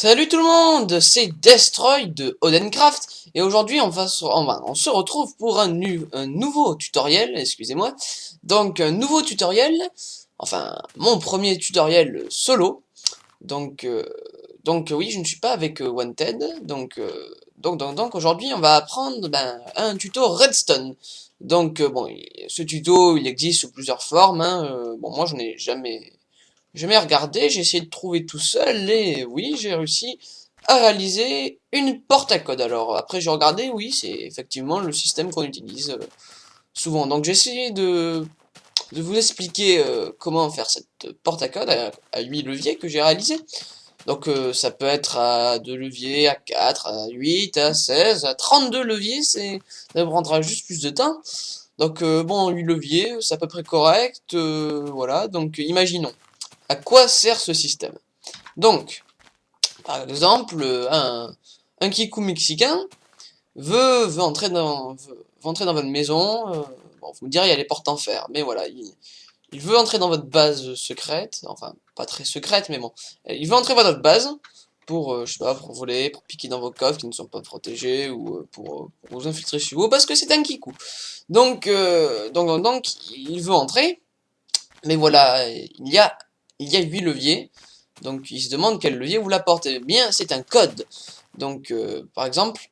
Salut tout le monde, c'est Destroy de Odencraft et aujourd'hui on se retrouve pour un nouveau tutoriel, excusez-moi. Donc un nouveau tutoriel, enfin mon premier tutoriel solo. Donc euh, donc oui, je ne suis pas avec Wanted. Donc aujourd'hui on va apprendre un tuto Redstone. Bon, ce tuto il existe sous plusieurs formes. Bon, moi j'en ai jamais regardé, j'ai essayé de trouver tout seul et oui, j'ai réussi à réaliser une porte à code. Alors après j'ai regardé, oui, c'est effectivement le système qu'on utilise souvent. Donc j'ai essayé de vous expliquer comment faire cette porte à code à 8 leviers que j'ai réalisé. Ça peut être à 2 leviers, à 4, à 8, à 16, à 32 leviers, ça prendra juste plus de temps. Bon, 8 leviers, c'est à peu près correct, voilà. Donc imaginons. À quoi sert ce système? Donc, par exemple, un kikou mexicain veut entrer dans votre maison. Bon, vous me direz, il y a les portes en fer, mais voilà, il veut entrer dans votre base secrète, enfin, pas très secrète, mais bon, il veut entrer dans votre base pour, je sais pas, pour voler, pour piquer dans vos coffres qui ne sont pas protégés, ou pour vous infiltrer chez vous, parce que c'est un kikou. Donc, il veut entrer, mais voilà, il y a 8 leviers. Donc il se demande quel levier vous l'apporte. Eh bien, c'est un code. Par exemple,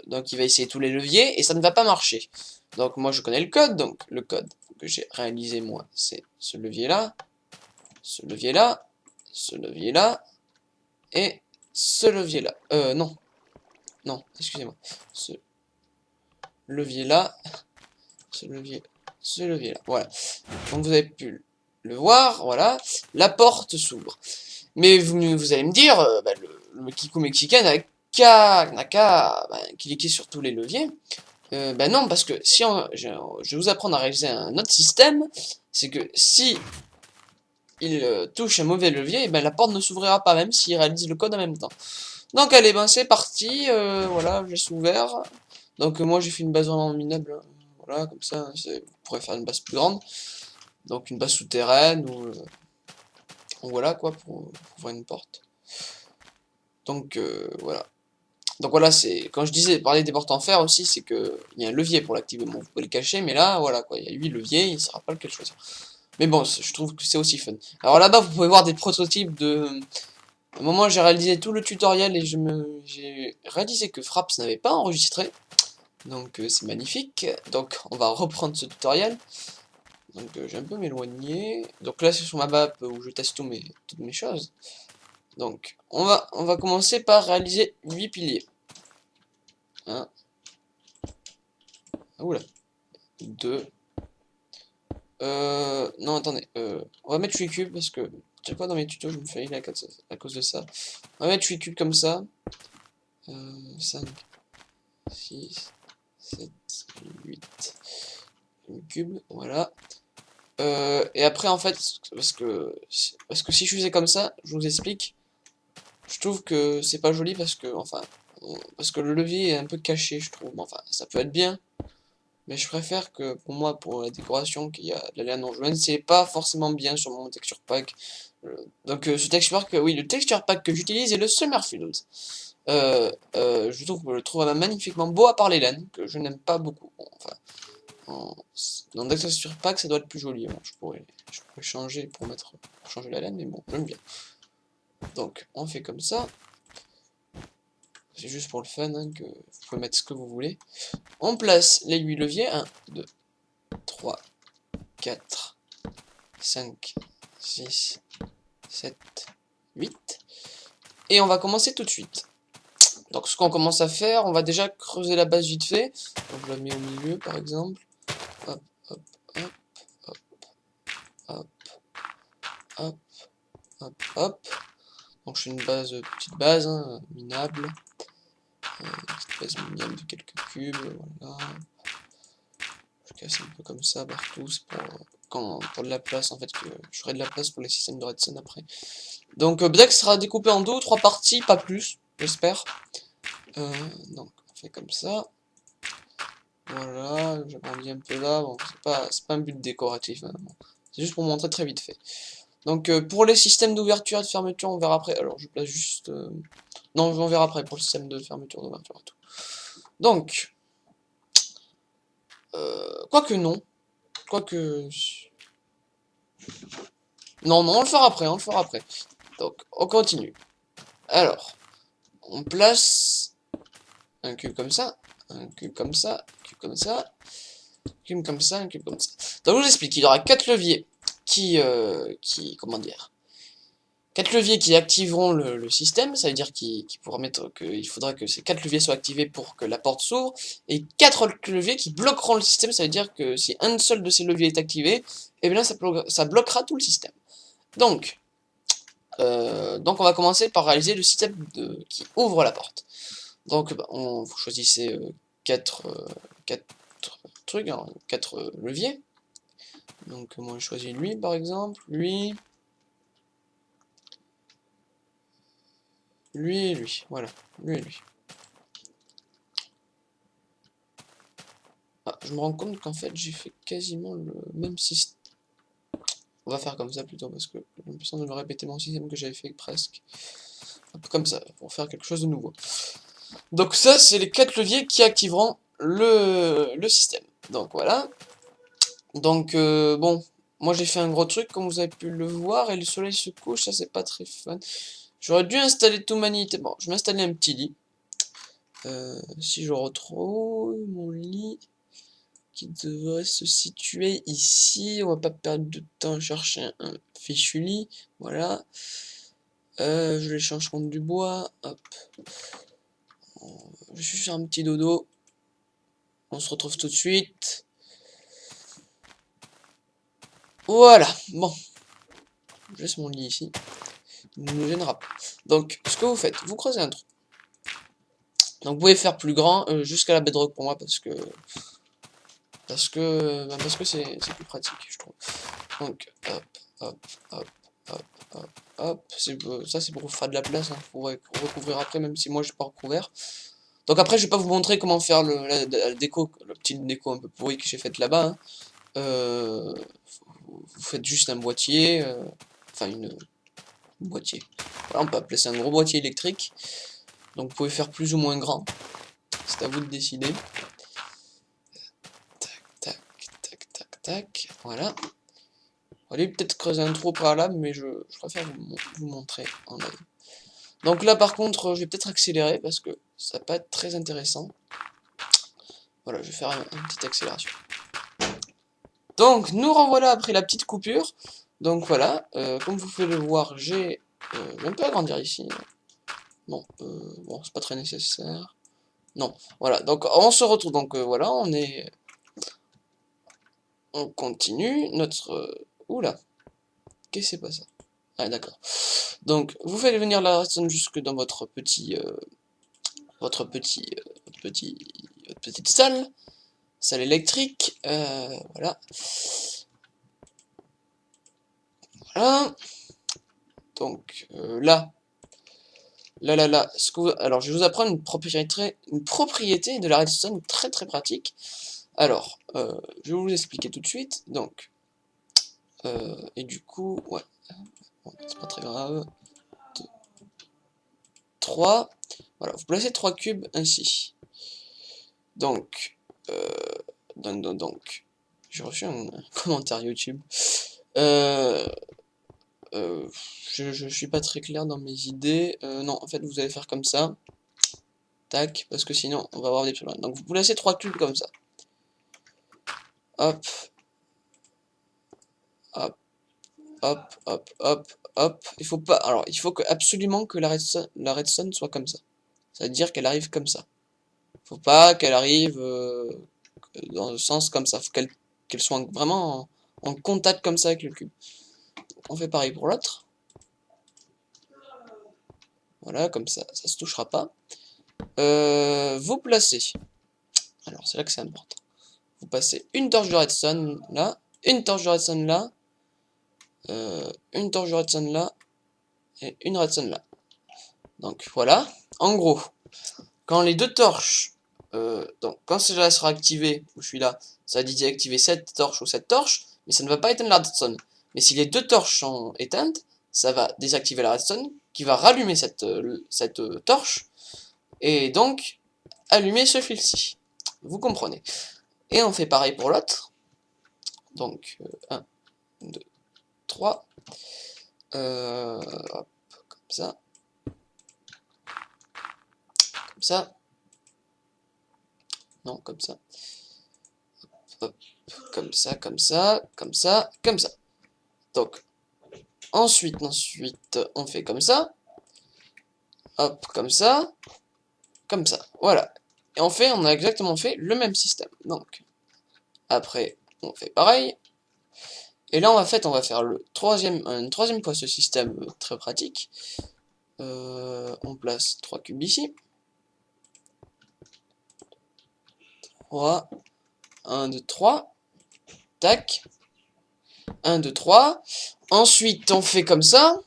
donc il va essayer tous les leviers et ça ne va pas marcher. Donc moi je connais le code. Donc le code que j'ai réalisé moi, c'est ce levier-là, ce levier-là, ce levier-là et ce levier-là. Non, non, excusez-moi. Ce levier-là, ce levier, ce levier-là. Voilà. Donc vous avez pu le voir, voilà. La porte s'ouvre. Mais vous allez me dire, le Kiko mexicain n'a qu'à cliquer sur tous les leviers. Non, parce que si je vais vous apprendre à réaliser un autre système, c'est que si il touche un mauvais levier, la porte ne s'ouvrira pas, même s'il réalise le code en même temps. Donc allez, ben c'est parti, voilà, j'ai ouvert. Moi j'ai fait une base vraiment minable, hein. Voilà, comme ça, vous pourrez faire une base plus grande. Donc une base souterraine, ou voilà quoi, pour ouvrir une porte. Voilà. Donc voilà, c'est quand je disais parler des portes en fer aussi, c'est que il y a un levier pour l'activer. Bon, vous pouvez le cacher, mais là, voilà quoi, il y a 8 leviers, il ne saura pas lequel choisir. Mais bon, je trouve que c'est aussi fun. Alors là-bas, vous pouvez voir des prototypes de. À un moment, j'ai réalisé tout le tutoriel et j'ai réalisé que Fraps n'avait pas enregistré. C'est magnifique. Donc on va reprendre ce tutoriel. Je vais un peu m'éloigner. Donc là, c'est sur ma map où je teste toutes mes choses. Donc on va commencer par réaliser 8 piliers. 1, oula, 2, non attendez, on va mettre 8 cubes parce que, tu sais quoi, dans mes tutos je me fais healer à cause de ça. On va mettre 8 cubes comme ça, 5, 6, 7, 8 cubes, voilà. Et après en fait, parce que si je faisais comme ça, je vous explique, je trouve que c'est pas joli parce que le levier est un peu caché, je trouve. Enfin, ça peut être bien, mais je préfère que, pour moi, pour la décoration, qu'il y a de la laine en jaune, c'est pas forcément bien sur mon texture pack. Ce texture pack, oui, le texture pack que j'utilise est le Summerfield. Je trouve magnifiquement beau à part les laines, que je n'aime pas beaucoup. Bon, enfin, en- dans le texture pack, ça doit être plus joli. Bon, je pourrais changer pour changer la laine, mais bon, j'aime bien. Donc, on fait comme ça. C'est juste pour le fun, hein, que vous pouvez mettre ce que vous voulez. On place les 8 leviers. 1, 2, 3, 4, 5, 6, 7, 8. Et on va commencer tout de suite. Donc ce qu'on commence à faire, on va déjà creuser la base vite fait. Donc je la mets au milieu par exemple. Hop, hop, hop, hop, hop, hop, hop, hop. Donc je fais une petite base, hein, minable. Petite base minable de quelques cubes, voilà. Je casse un peu comme ça partout, c'est pour de la place en fait, que je ferai de la place pour les systèmes de redstone après. Black sera découpé en 2 ou 3 parties, pas plus, j'espère. Donc on fait comme ça. Voilà, j'agrandis un peu là, bon, c'est pas un but décoratif, hein, bon. C'est juste pour montrer très vite fait. Donc pour les systèmes d'ouverture et de fermeture, on verra après. Alors je place juste... Non, on verra après pour le système de fermeture, d'ouverture et tout. Donc, quoique non. Quoique... Non, non, on le fera après, on le fera après. Donc, on continue. Alors, on place un cube comme ça, un cube comme ça, un cube comme ça, un cube comme ça, un cube comme ça. Donc, je vous explique, il y aura 4 leviers comment dire, 4 leviers qui activeront le système, ça veut dire qu'il faudra que ces 4 leviers soient activés pour que la porte s'ouvre, et 4 autres leviers qui bloqueront le système, ça veut dire que si un seul de ces leviers est activé, et bien là ça bloquera tout le système. Donc on va commencer par réaliser le système qui ouvre la porte. Donc vous choisissez 4 trucs, hein, 4 leviers. Donc moi je choisis lui par exemple, lui et lui, voilà, lui et lui. Ah, je me rends compte qu'en fait j'ai fait quasiment le même système. On va faire comme ça plutôt parce que j'ai l'impression de me répéter mon système que j'avais fait presque. Un peu comme ça, pour faire quelque chose de nouveau. Donc ça c'est les 4 leviers qui activeront le système. Donc voilà. Donc bon, moi j'ai fait un gros truc comme vous avez pu le voir et le soleil se couche, ça c'est pas très fun. J'aurais dû installer tout Humanité. Bon, je vais m'installer un petit lit. Si je retrouve mon lit qui devrait se situer ici, on va pas perdre de temps à chercher un fichu lit. Voilà. Je l'échange contre du bois. Hop. Je vais juste faire un petit dodo. On se retrouve tout de suite. Voilà. Bon. Je laisse mon lit ici. Il ne nous gênera pas. Donc, ce que vous faites, vous creusez un trou. Donc, vous pouvez faire plus grand jusqu'à la bedrock pour moi parce que c'est plus pratique, je trouve. Donc, hop, hop, hop, hop, hop, hop. Ça, c'est pour vous faire de la place, hein, pour recouvrir après, même si moi, je n'ai pas recouvert. Donc après, je vais pas vous montrer comment faire la déco, la petite déco un peu pourrie que j'ai faite là-bas. Hein. Vous faites juste un boîtier, enfin un boîtier. Voilà, on peut appeler ça un gros boîtier électrique. Donc vous pouvez faire plus ou moins grand. C'est à vous de décider. Tac, tac, tac, tac, tac. Voilà. Allez, peut-être creuser un trou préalable, mais je préfère vous montrer en live. Donc là, par contre, je vais peut-être accélérer parce que ça va pas être très intéressant. Voilà, je vais faire une petite accélération. Donc, nous revoilà après la petite coupure. Donc voilà, comme vous pouvez le voir, j'ai un peu agrandir ici. Non, bon, c'est pas très nécessaire. Non, voilà, donc on se retrouve, donc voilà, on continue notre... Oula, qu'est-ce que c'est pas ça? Ah d'accord. Donc, vous faites venir la redstone jusque dans votre votre petite salle électrique, voilà. Voilà. Donc, là, alors je vais vous apprendre une propriété de la redstone très très pratique. Alors, je vais vous expliquer tout de suite. Donc, et du coup, ouais, bon, c'est pas très grave. 2, 3, voilà, vous placez 3 cubes ainsi. Donc, j'ai reçu un commentaire YouTube. Je suis pas très clair dans mes idées. Non, en fait, vous allez faire comme ça. Tac, parce que sinon, on va avoir des problèmes. Donc, vous placez 3 cubes comme ça. Hop. Hop. Hop, hop, hop, hop. Il faut pas. Alors, il faut absolument que la redstone soit comme ça. Ça veut dire qu'elle arrive comme ça. Faut pas qu'elle arrive dans le sens comme ça. Faut qu'elle soit vraiment en contact comme ça avec le cube. On fait pareil pour l'autre. Voilà, comme ça, ça se touchera pas. Vous placez. Alors, c'est là que c'est important. Vous passez une torche de redstone là, une torche de redstone là, une torche de redstone là, et une redstone là. Donc voilà, en gros, quand les deux torches, donc quand celle-là sera activée, où je suis là, ça va désactiver cette torche ou cette torche, mais ça ne va pas éteindre la redstone. Mais si les deux torches sont éteintes, ça va désactiver la redstone, qui va rallumer cette torche, et donc allumer ce fil-ci. Vous comprenez. Et on fait pareil pour l'autre. Donc, 1, 2, 3. Hop, comme ça. Comme ça. Non, comme ça. Hop, comme ça, comme ça, comme ça, comme ça. Donc, ensuite, on fait comme ça. Hop, comme ça. Comme ça. Voilà. Et on a exactement fait le même système. Donc, après, on fait pareil. Et là, on va faire une troisième fois ce système très pratique. On place 3 cubes ici. 3. 1, 2, 3. Tac. 1, 2, 3. Ensuite, on fait comme ça.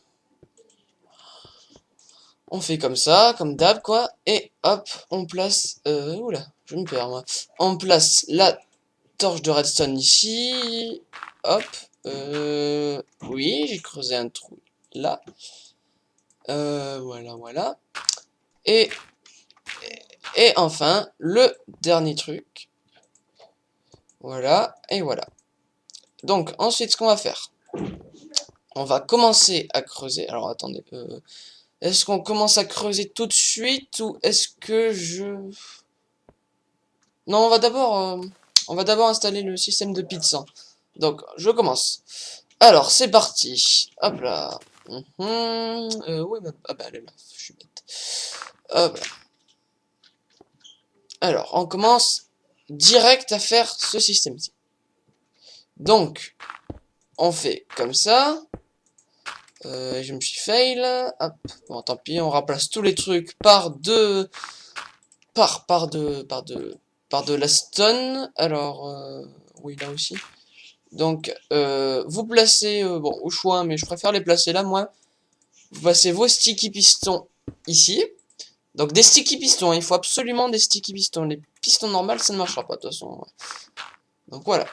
On fait comme ça, comme d'hab, quoi. Et hop, on place... oula, je me perds, moi. On place la torche de redstone ici. Hop. Oui, j'ai creusé un trou là. Voilà, voilà. Et, et enfin, le dernier truc. Voilà, et voilà. Donc, ensuite, ce qu'on va faire, on va commencer à creuser. Alors, attendez. Est-ce qu'on commence à creuser tout de suite ou est-ce que je... Non, on va d'abord installer le système de pizza. Donc, je commence. Alors, c'est parti. Hop là. Oui, ah bah, elle est là. Je suis bête. Hop là. Alors, on commence direct à faire ce système-ci. Donc, on fait comme ça. Je me suis fail. Hop. Bon, tant pis, on remplace tous les trucs par de la stone. Alors, oui, là aussi. Donc, vous placez, bon, au choix, mais je préfère les placer là, moi. Vous placez vos sticky pistons ici. Donc, des sticky pistons, il faut absolument des sticky pistons. Les pistons normales, ça ne marchera pas, de toute façon. Donc, voilà.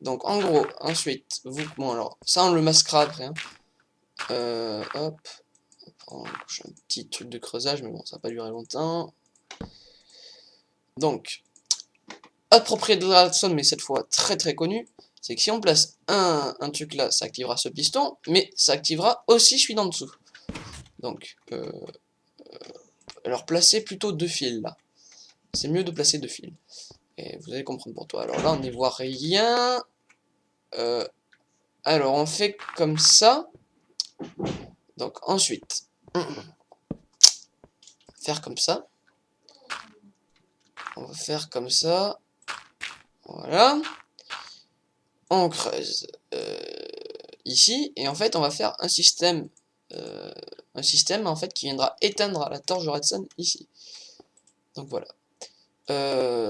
Donc, en gros, ensuite, bon, alors, ça, on le masquera après, hein. Hop. J'ai un petit truc de creusage, mais bon, ça va pas durer longtemps. Donc, autre propriété de la redstone, mais cette fois très très connue, c'est que si on place un truc là, ça activera ce piston, mais ça activera aussi celui d'en dessous. Donc, alors placez plutôt 2 fils là. C'est mieux de placer 2 fils. Et vous allez comprendre pour toi. Alors là, on n'y voit rien. Alors, on fait comme ça. Donc, ensuite, faire comme ça. On va faire comme ça. Voilà. On creuse ici. Et en fait, on va faire un système en fait qui viendra éteindre la torche de redstone ici. Donc voilà.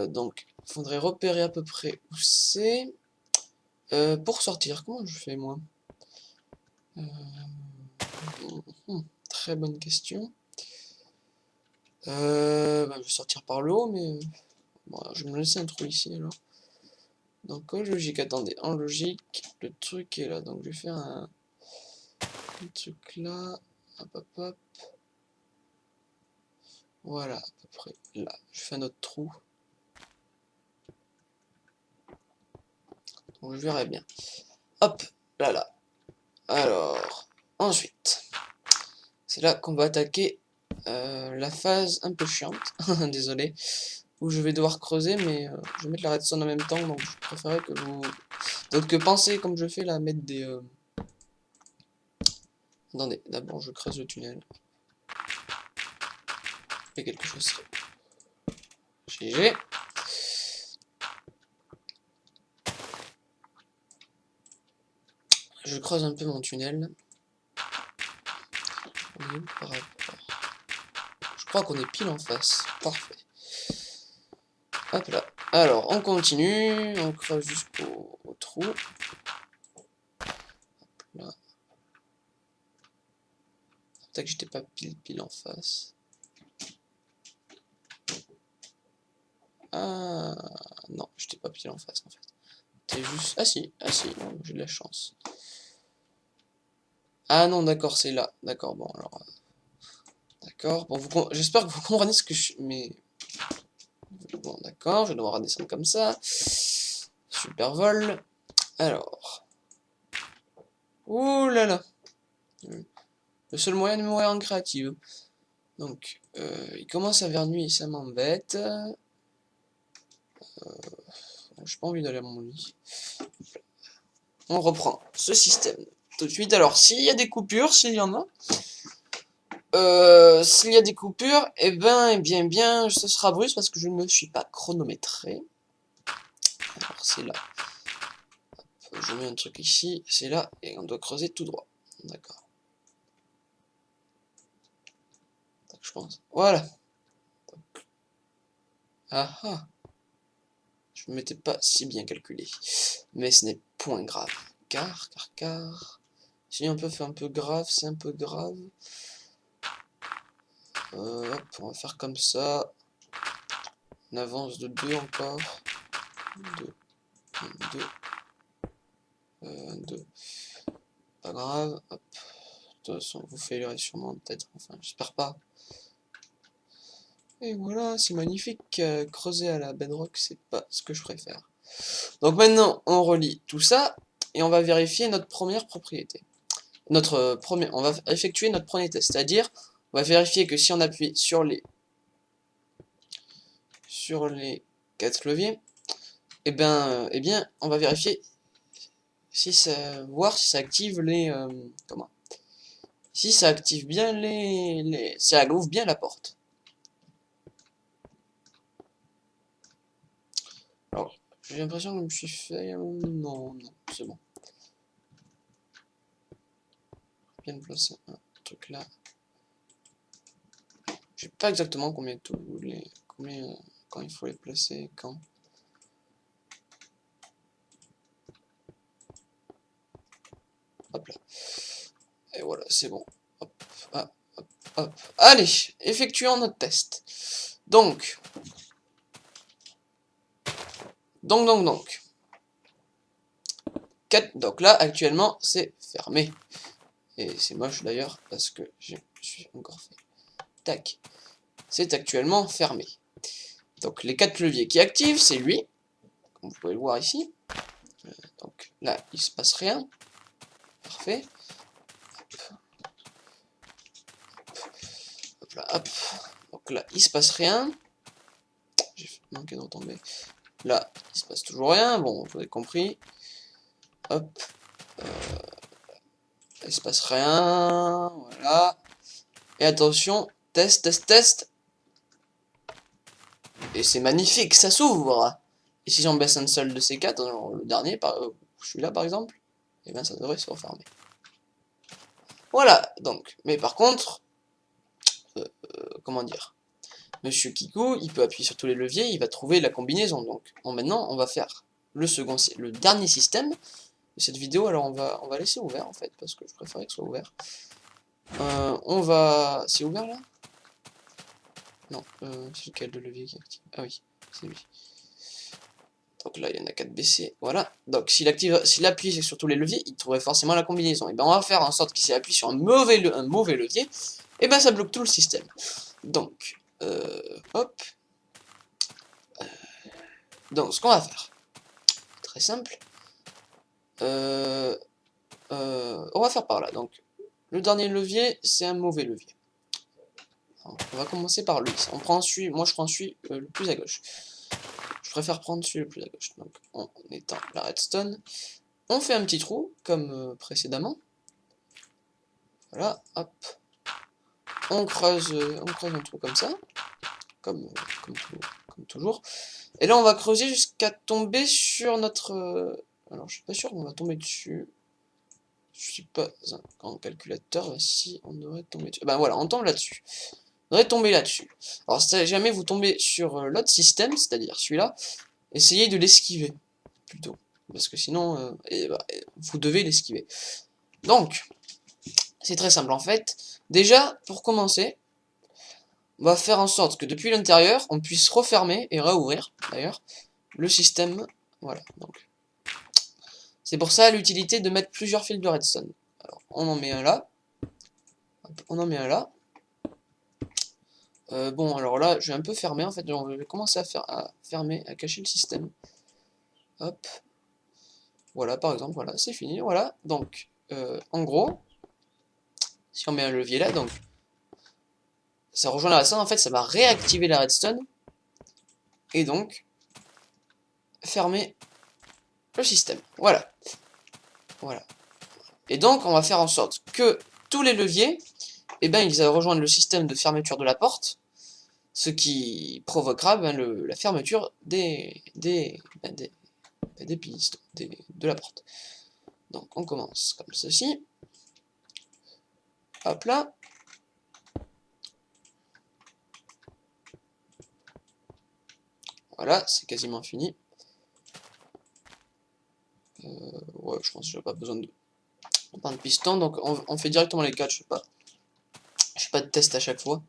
Donc, il faudrait repérer à peu près où c'est. Pour sortir, comment je fais moi? Très bonne question. Je vais sortir par le haut, mais bon, je vais me laisser un trou ici alors. Donc en logique, attendez, en logique, le truc est là. Donc je vais faire un truc là. Hop, hop, hop. Voilà, à peu près là. Je fais un autre trou. Donc je verrai bien. Hop, là, là. Alors, ensuite, c'est là qu'on va attaquer la phase un peu chiante, désolé, où je vais devoir creuser, mais je vais mettre la redstone en même temps, donc je préférerais que vous... Donc que pensez, comme je fais là, mettre des... Attendez, d'abord je creuse le tunnel. Je fais quelque chose. GG. Je creuse un peu mon tunnel. On est où par rapport? Je crois qu'on est pile en face. Parfait. Hop là. Alors, on continue. On creuse jusqu'au trou. Hop là. Peut-être que j'étais pas pile en face. Ah non, j'étais pas pile en face en fait. T'es juste... Ah si, j'ai de la chance. Ah non, d'accord, c'est là. D'accord, bon, alors... D'accord, bon, j'espère que vous comprenez ce que je... Mais... Bon, d'accord, je vais devoir redescendre comme ça. Super vol. Alors... Ouh là là. Le seul moyen de mourir en créative. Donc, il commence à faire nuit, ça m'embête. J'ai pas envie d'aller à mon lit. On reprend ce système tout de suite. Alors, s'il y a des coupures, s'il y en a, s'il y a des coupures, bien, ce sera brusque parce que je ne me suis pas chronométré. Alors, c'est là. Je mets un truc ici, c'est là, et on doit creuser tout droit. D'accord. Je pense. Voilà. Ah ah. Je ne m'étais pas si bien calculé. Mais ce n'est point grave. Car. Si on peut faire un peu grave, c'est un peu grave. Hop, on va faire comme ça. On avance de 2 encore. 2. 2. 2. Pas grave. Hop. De toute façon, vous faillerez sûrement peut-être. Enfin, j'espère pas. Et voilà, c'est magnifique. Creuser à la bedrock, c'est pas ce que je préfère. Donc maintenant, on relie tout ça. Et on va vérifier notre première propriété. On va effectuer notre premier test. C'est-à-dire, on va vérifier que si on appuie sur les 4 leviers, et bien, on va vérifier si voir si ça active les comment si ça active bien ça ouvre bien la porte. Alors, j'ai l'impression que je me suis fait non, c'est bon. Bien placer un truc là. Je sais pas exactement combien quand il faut les placer, quand. Hop là. Et voilà, c'est bon. Hop, hop, hop, hop. Allez, effectuons notre test. Donc. Donc là, actuellement, c'est fermé. Et c'est moche d'ailleurs, parce que je suis encore fait. Tac. C'est actuellement fermé. Donc les 4 leviers qui activent, c'est lui. Comme vous pouvez le voir ici. Donc là, il se passe rien. Parfait. Hop là, hop. Donc là, il se passe rien. J'ai manqué d'en tomber. Là, il se passe toujours rien. Bon, vous avez compris. Hop. Il se passe rien. Voilà. Et attention. Test. Et c'est magnifique, ça s'ouvre. Et si j'en baisse un seul de ces 4, le dernier, celui-là par exemple, et bien ça devrait se refermer. Voilà, donc. Mais par contre, comment dire, Monsieur Kiku, il peut appuyer sur tous les leviers, il va trouver la combinaison. Donc, maintenant, on va faire le dernier système de cette vidéo. Alors, on va laisser ouvert en fait, parce que je préférais que ce soit ouvert. C'est ouvert là? Non, c'est lequel de levier qui est actif? Ah oui, c'est lui. Donc là, il y en a 4 baissés, voilà. Donc s'il appuie sur tous les leviers, il trouverait forcément la combinaison. Et ben on va faire en sorte qu'il s'il appuie sur un mauvais levier, et ben ça bloque tout le système. Donc, hop. Donc ce qu'on va faire, très simple. On va faire par là. Donc le dernier levier, c'est un mauvais levier. Alors, on va commencer par lui. Moi je prends celui le plus à gauche. Je préfère prendre celui le plus à gauche. Donc on éteint la redstone. On fait un petit trou, comme précédemment. Voilà, hop. On creuse un trou comme ça. Comme toujours. Et là, on va creuser jusqu'à tomber sur notre... alors, je suis pas sûr qu'on va tomber dessus. Je suis pas un grand calculateur. Si, on devrait tomber dessus. Ben voilà, on tombe là-dessus. On devrait tomber là-dessus. Alors, si jamais vous tombez sur l'autre système, c'est-à-dire celui-là, essayez de l'esquiver, plutôt. Parce que sinon, vous devez l'esquiver. Donc, c'est très simple en fait. Déjà, pour commencer, on va faire en sorte que depuis l'intérieur, on puisse refermer et réouvrir, d'ailleurs, le système. Voilà, donc. C'est pour ça l'utilité de mettre plusieurs fils de redstone. Alors, on en met un là. Hop, on en met un là. Bon, alors là, je vais un peu fermer, en fait. On va commencer à fermer, à cacher le système. Hop. Voilà, par exemple, voilà, c'est fini, voilà. Donc, en gros, si on met un levier là, donc, ça rejoint la redstone, en fait, ça va réactiver la redstone. Et donc, fermer le système. Voilà. Voilà. Et donc, on va faire en sorte que tous les leviers, eh ben, ils rejoignent le système de fermeture de la porte, ce qui provoquera ben, la fermeture des pistons, de la porte. Donc, on commence comme ceci. Hop là. Voilà, c'est quasiment fini. Ouais, je pense que j'ai pas besoin de piston, donc on fait directement les 4, je fais pas de test à chaque fois.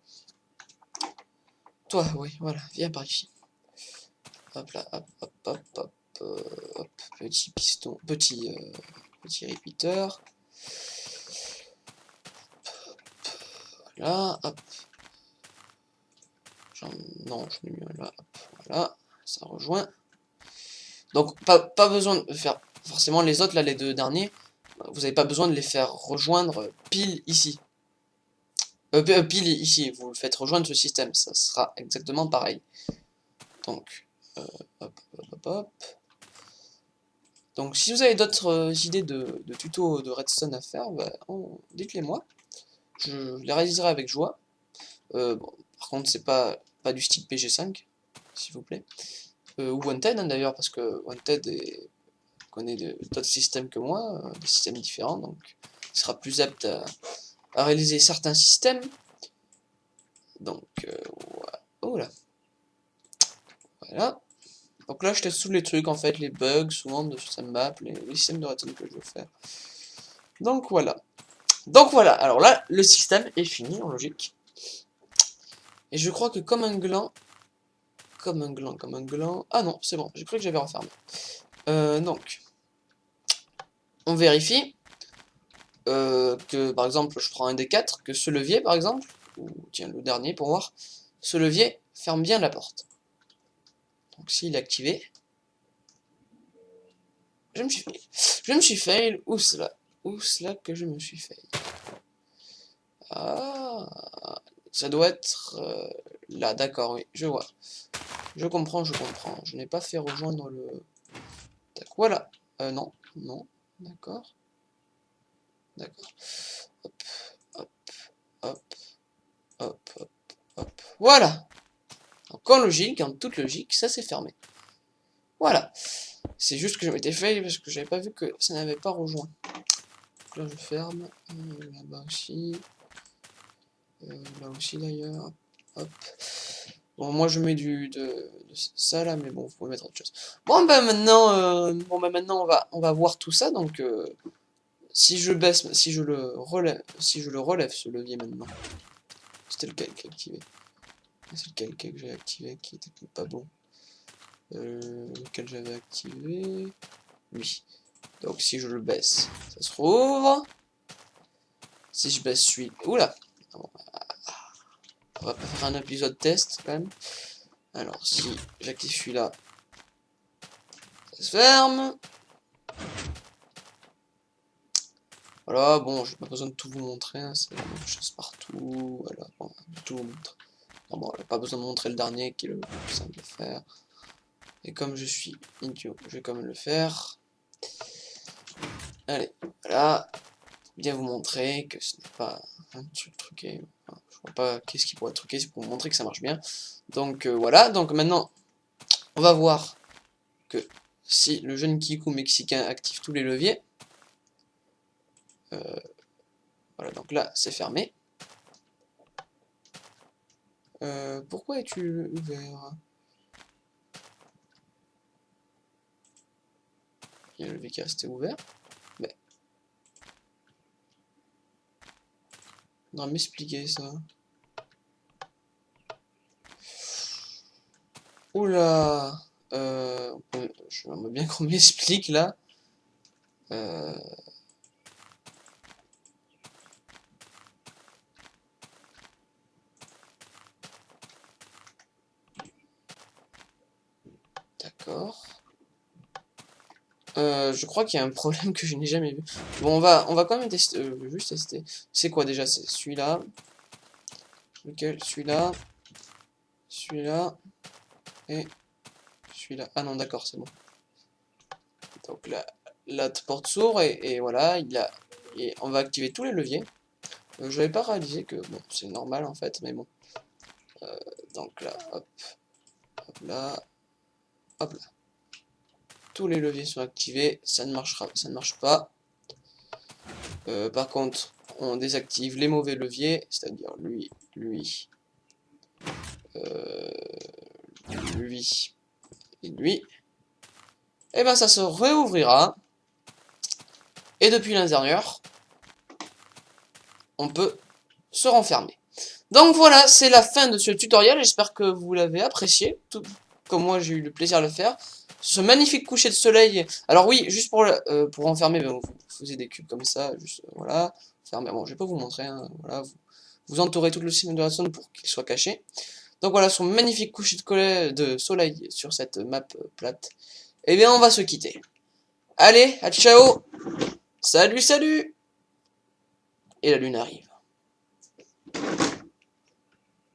Toi, oui, voilà, viens par ici. Hop là, hop, hop, hop, hop, hop, petit piston, petit repeater. Voilà, hop. Non, je l'ai mis là, hop, voilà, ça rejoint. Donc, pas besoin de faire forcément les autres, là, les deux derniers, vous n'avez pas besoin de les faire rejoindre pile ici. Pile ici, vous le faites rejoindre ce système, ça sera exactement pareil. Donc, hop, hop, hop, hop. Donc, si vous avez d'autres idées de tutos de redstone à faire, bah, dites-les moi. Je les réaliserai avec joie. Bon, par contre, c'est pas du style PG5, s'il vous plaît. Ou Wanted, hein, d'ailleurs, parce que Wanted connaît d'autres systèmes que moi, des systèmes différents, donc il sera plus apte à réaliser certains systèmes. Donc, voilà. Oh là. Voilà. Donc là, je teste tous les trucs, en fait, les bugs, souvent de système map, les systèmes de redstone que je veux faire. Donc voilà. Donc voilà, alors là, le système est fini, en logique. Et je crois que comme un gland... Ah non, c'est bon, j'ai cru que j'avais refermé. Donc, on vérifie que, par exemple, je prends un des 4, que ce levier, par exemple, ou tiens, le dernier pour voir, ce levier ferme bien la porte. Donc s'il est activé, je me suis fail, où cela que je me suis fail. Ah, ça doit être là, d'accord, oui, je vois. Je comprends, je n'ai pas fait rejoindre le... Tac, voilà. Non, d'accord. D'accord. Hop, hop, hop, hop, hop, hop. Voilà. Donc en logique, en toute logique, ça s'est fermé. Voilà. C'est juste que je m'étais fait parce que j'avais pas vu que ça n'avait pas rejoint. Donc là je ferme. Là-bas aussi. Là aussi d'ailleurs. Hop. Bon, moi je mets de ça là, mais bon, vous pouvez mettre autre chose. Bon ben maintenant on va voir tout ça. Donc si je baisse, si je le relève ce levier maintenant. C'était lequel qui est activé? C'est lequel que j'ai activé qui était pas bon? Lequel j'avais activé? Oui. Donc si je le baisse, ça se rouvre. Si je baisse celui... Oula! On va pas faire un épisode test quand même. Alors si j'active celui-là, ça se ferme. Voilà, bon, j'ai pas besoin de tout vous montrer, hein, c'est la même chose partout. Voilà, bon, tout vous montrer. Non, bon, pas besoin de montrer le dernier qui est le plus simple à faire. Et comme je suis idiot, je vais quand même le faire. Allez, voilà. Bien vous montrer que ce n'est pas un truc truqué. Enfin, je vois pas qu'est-ce qui pourrait être truqué, c'est pour vous montrer que ça marche bien. Donc voilà, donc maintenant, on va voir que si le jeune Kikou mexicain active tous les leviers, voilà, donc là, c'est fermé. Pourquoi es-tu ouvert? Il y a le levier qui est resté ouvert. Mais... on va m'expliquer ça. Oula, j'aimerais bien qu'on m'explique là. D'accord. Je crois qu'il y a un problème que je n'ai jamais vu. Bon, on va quand même tester, juste tester. C'est quoi déjà? C'est celui-là. Lequel? Celui-là. Celui-là. Et celui-là. Ah non, d'accord, c'est bon. Donc là, la porte s'ouvre et voilà, et on va activer tous les leviers. Je n'avais pas réalisé que, bon, c'est normal en fait, mais bon. Donc là, hop, hop là, hop là. Tous les leviers sont activés, ça ne marche pas. Par contre, on désactive les mauvais leviers, c'est-à-dire lui, euh, lui et lui. Et ben ça se réouvrira. Et depuis l'intérieur, on peut se renfermer. Donc voilà, c'est la fin de ce tutoriel. J'espère que vous l'avez apprécié, tout comme moi j'ai eu le plaisir de le faire. Ce magnifique coucher de soleil. Alors oui, juste pour enfermer, ben, vous faisiez des cubes comme ça, juste voilà. Fermer. Bon, je vais pas vous montrer. Hein, voilà, vous entourez tout le ciel de la zone pour qu'il soit caché. Donc voilà, son magnifique coucher de soleil sur cette map plate. Et bien, on va se quitter. Allez, à ciao. Salut, salut. Et la lune arrive.